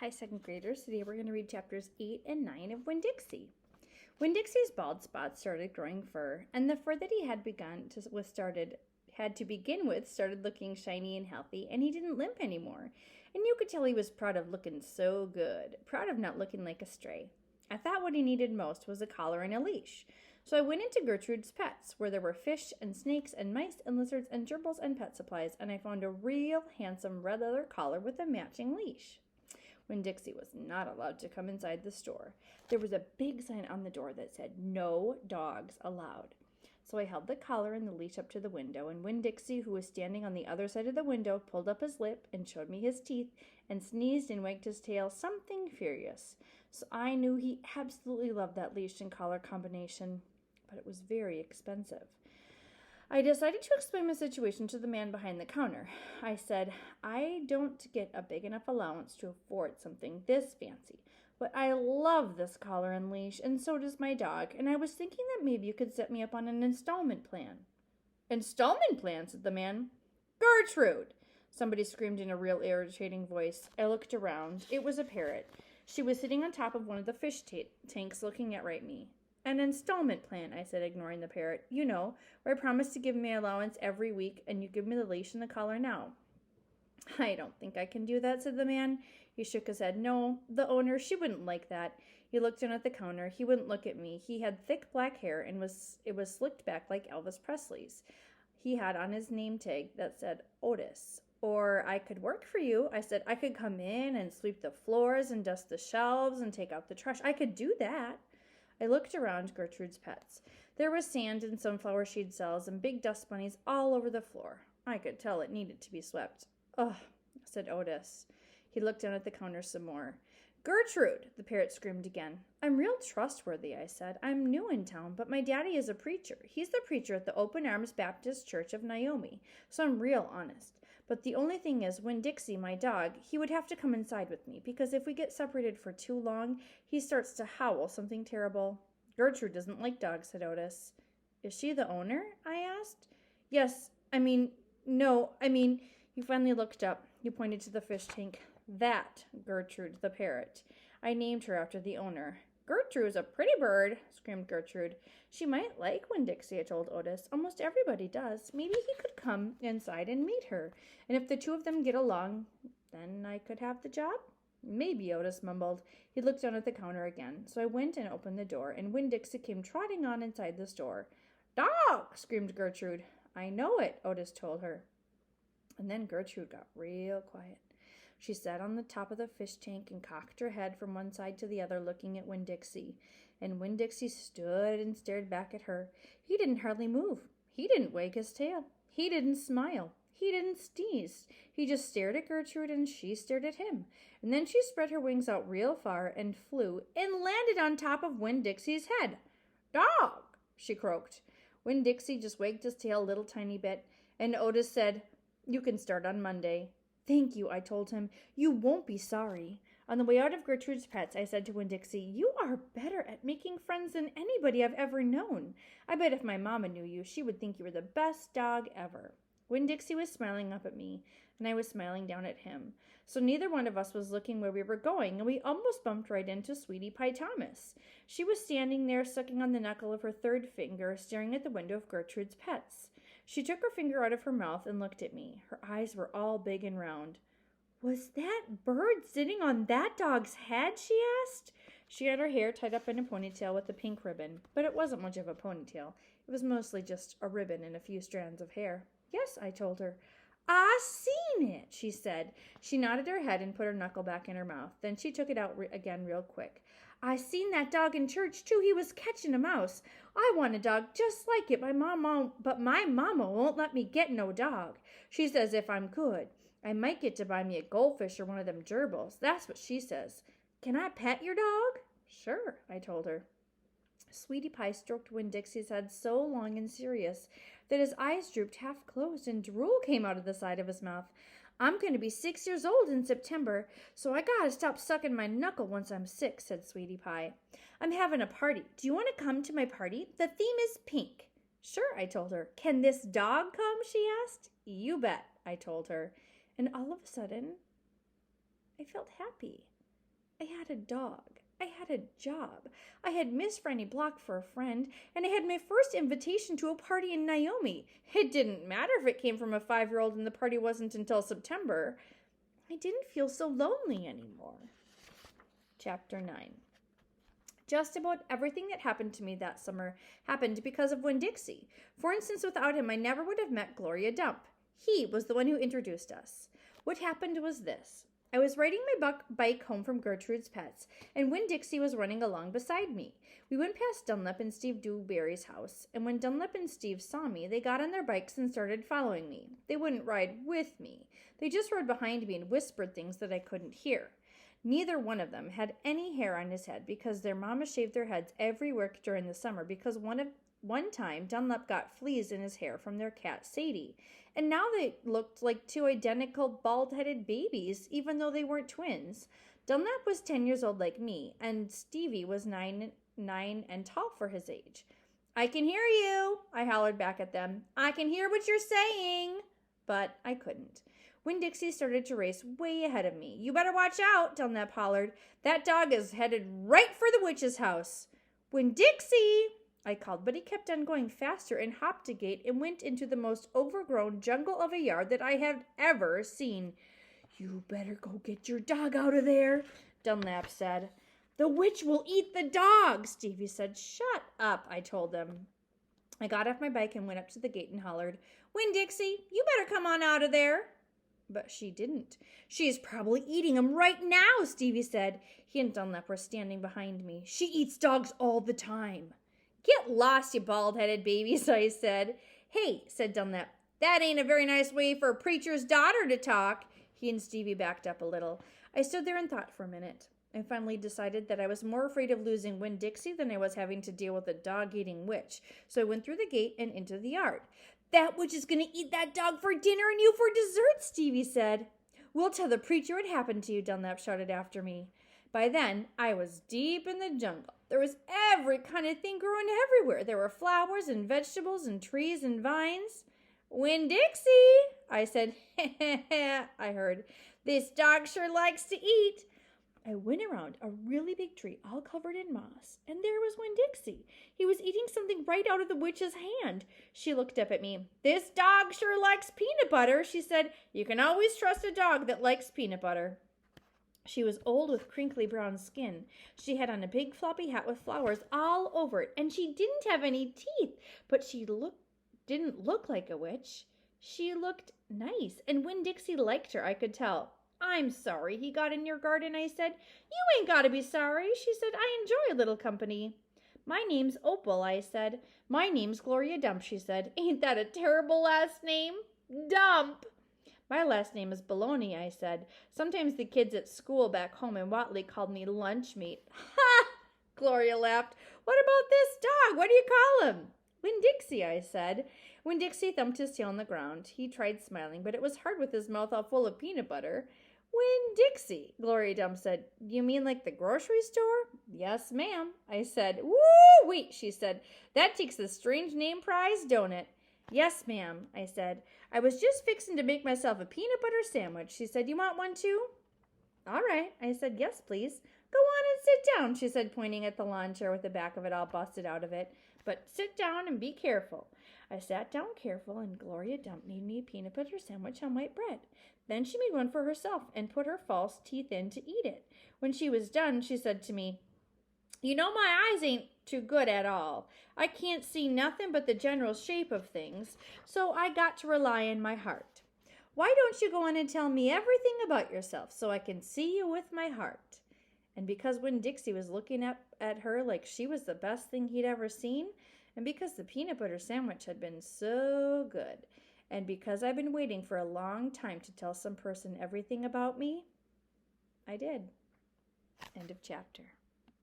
Hi, second graders. Today we're going to read chapters 8 and 9 of Winn Dixie. When Dixie's bald spots started growing fur, and the fur that he had to begin with started looking shiny and healthy, and he didn't limp anymore. And you could tell he was proud of looking so good, proud of not looking like a stray. I thought what he needed most was a collar and a leash. So I went into Gertrude's Pets, where there were fish and snakes and mice and lizards and gerbils and pet supplies, and I found a real handsome red leather collar with a matching leash. When Dixie was not allowed to come inside the store, there was a big sign on the door that said, "No dogs allowed." So I held the collar and the leash up to the window, and when Dixie, who was standing on the other side of the window, pulled up his lip and showed me his teeth and sneezed and wagged his tail, something furious. So I knew he absolutely loved that leash and collar combination, but it was very expensive. I decided to explain my situation to the man behind the counter. I said, "I don't get a big enough allowance to afford something this fancy, but I love this collar and leash, and so does my dog, and I was thinking that maybe you could set me up on an installment plan." "Installment plan?" said the man. "Gertrude!" Somebody screamed in a real irritating voice. I looked around. It was a parrot. She was sitting on top of one of the fish tanks looking at me. "An installment plan," I said, ignoring the parrot. "You know, where I promise to give me allowance every week, and you give me the leash and the collar now." "I don't think I can do that," said the man. He shook his head. "No, the owner, she wouldn't like that." He looked down at the counter. He wouldn't look at me. He had thick black hair, and it was slicked back like Elvis Presley's. He had on his name tag that said Otis. "Or I could work for you," I said. "I could come in and sweep the floors and dust the shelves and take out the trash. I could do that." I looked around Gertrude's Pets. There was sand and sunflower seed cells and big dust bunnies all over the floor. I could tell it needed to be swept. "Ugh," said Otis. He looked down at the counter some more. "Gertrude!" the parrot screamed again. "I'm real trustworthy," I said. "I'm new in town, but my daddy is a preacher. He's the preacher at the Open Arms Baptist Church of Naomi, so I'm real honest. But the only thing is, when Dixie, my dog, he would have to come inside with me, because if we get separated for too long, he starts to howl something terrible." "Gertrude doesn't like dogs," said Otis. "Is she the owner?" I asked. No, he finally looked up. He pointed to the fish tank. "That, Gertrude the parrot. I named her after the owner." "Gertrude's a pretty bird," screamed Gertrude. "She might like Winn Dixie," I told Otis. "Almost everybody does. Maybe he could come inside and meet her. And if the two of them get along, then I could have the job." "Maybe," Otis mumbled. He looked down at the counter again. So I went and opened the door, and Winn Dixie came trotting on inside the store. "Dog!" screamed Gertrude. "I know it," Otis told her. And then Gertrude got real quiet. She sat on the top of the fish tank and cocked her head from one side to the other, looking at Winn Dixie. And Winn Dixie stood and stared back at her. He didn't hardly move. He didn't wag his tail. He didn't smile. He didn't sneeze. He just stared at Gertrude, and she stared at him. And then she spread her wings out real far and flew and landed on top of Winn Dixie's head. "Dog!" she croaked. Winn Dixie just wagged his tail a little tiny bit, and Otis said, "You can start on Monday." "Thank you," I told him. "You won't be sorry." On the way out of Gertrude's Pets, I said to Winn Dixie, "You are better at making friends than anybody I've ever known. I bet if my mama knew you, she would think you were the best dog ever." Winn Dixie was smiling up at me, and I was smiling down at him. So neither one of us was looking where we were going, and we almost bumped right into Sweetie Pie Thomas. She was standing there, sucking on the knuckle of her third finger, staring at the window of Gertrude's Pets. She took her finger out of her mouth and looked at me. Her eyes were all big and round. "Was that bird sitting on that dog's head?" she asked. She had her hair tied up in a ponytail with a pink ribbon, but it wasn't much of a ponytail. It was mostly just a ribbon and a few strands of hair. "Yes," I told her. "I seen it," she said. She nodded her head and put her knuckle back in her mouth. Then she took it out again real quick. "I seen that dog in church, too. He was catching a mouse. I want a dog just like it, but my mama won't let me get no dog. She says if I'm good, I might get to buy me a goldfish or one of them gerbils. That's what she says. Can I pet your dog?" "Sure," I told her. Sweetie Pie stroked Winn Dixie's head so long and serious that his eyes drooped half closed and drool came out of the side of his mouth. "I'm going to be 6 years old in September, so I gotta stop sucking my knuckle once I'm 6, said Sweetie Pie. "I'm having a party. Do you want to come to my party? The theme is pink." "Sure," I told her. "Can this dog come?" she asked. "You bet," I told her. And all of a sudden, I felt happy. I had a dog. I had a job. I had Miss Franny Block for a friend, and I had my first invitation to a party in Naomi. It didn't matter if it came from a 5-year-old and the party wasn't until September. I didn't feel so lonely anymore. Chapter 9. Just about everything that happened to me that summer happened because of Winn Dixie. For instance, without him, I never would have met Gloria Dump. He was the one who introduced us. What happened was this. I was riding my bike home from Gertrude's Pets, and Winn Dixie was running along beside me. We went past Dunlap and Steve Dewberry's house, and when Dunlap and Steve saw me, they got on their bikes and started following me. They wouldn't ride with me. They just rode behind me and whispered things that I couldn't hear. Neither one of them had any hair on his head because their mama shaved their heads every week during the summer because one time Dunlap got fleas in his hair from their cat Sadie. And now they looked like two identical bald-headed babies, even though they weren't twins. Dunlap was 10 years old like me, and Stevie was 9 and tall for his age. "I can hear you," I hollered back at them. "I can hear what you're saying." But I couldn't. Winn Dixie started to race way ahead of me. "You better watch out," Dunlap hollered. "That dog is headed right for the witch's house." "Winn Dixie!" I called, but he kept on going faster and hopped a gate and went into the most overgrown jungle of a yard that I had ever seen. "You better go get your dog out of there," Dunlap said. "The witch will eat the dog," Stevie said. "Shut up," I told him. I got off my bike and went up to the gate and hollered, "Winn Dixie, you better come on out of there." But she didn't. "She's probably eating him right now," Stevie said. He and Dunlap were standing behind me. "She eats dogs all the time." "Get lost, you bald-headed babies," I said. "Hey," said Dunlap, "that ain't a very nice way for a preacher's daughter to talk." He and Stevie backed up a little. I stood there and thought for a minute. I finally decided that I was more afraid of losing Winn Dixie than I was having to deal with a dog-eating witch. So I went through the gate and into the yard. "That witch is going to eat that dog for dinner and you for dessert," Stevie said. "We'll tell the preacher what happened to you," Dunlap shouted after me. By then, I was deep in the jungle. There was every kind of thing growing everywhere. There were flowers and vegetables and trees and vines. "Winn Dixie," I said. I heard. "This dog sure likes to eat." I went around a really big tree all covered in moss, and there was Winn Dixie. He was eating something right out of the witch's hand. She looked up at me. "This dog sure likes peanut butter," she said. "You can always trust a dog that likes peanut butter." She was old with crinkly brown skin. She had on a big floppy hat with flowers all over it, and she didn't have any teeth, but she didn't look like a witch. She looked nice, and Winn Dixie liked her, I could tell. "I'm sorry he got in your garden," I said. "You ain't got to be sorry," she said. "I enjoy a little company." "My name's Opal," I said. "My name's Gloria Dump," she said. "Ain't that a terrible last name? Dump." "My last name is Baloney," I said. "Sometimes the kids at school back home in Watley called me lunch meat." "Ha!" Gloria laughed. "What about this dog? What do you call him?" "Winn Dixie," I said. Winn Dixie thumped his tail on the ground. He tried smiling, but it was hard with his mouth all full of peanut butter. "Winn Dixie," Gloria Dump said. "You mean like the grocery store?" "Yes, ma'am," I said. "Woo-wee," she said. "That takes the strange name prize, don't it?" "Yes, ma'am," I said. "I was just fixing to make myself a peanut butter sandwich." She said, "You want one too?" "All right," I said. "Yes, please." "Go on and sit down," she said, pointing at the lawn chair with the back of it all busted out of it. "But sit down and be careful." I sat down careful, and Gloria Dump made me a peanut butter sandwich on white bread. Then she made one for herself and put her false teeth in to eat it. When she was done, she said to me, "You know, my eyes ain't too good at all. I can't see nothing but the general shape of things, so I got to rely on my heart. Why don't you go on and tell me everything about yourself so I can see you with my heart?" And because Winn Dixie was looking up at her like she was the best thing he'd ever seen, and because the peanut butter sandwich had been so good, and because I've been waiting for a long time to tell some person everything about me, I did. End of chapter.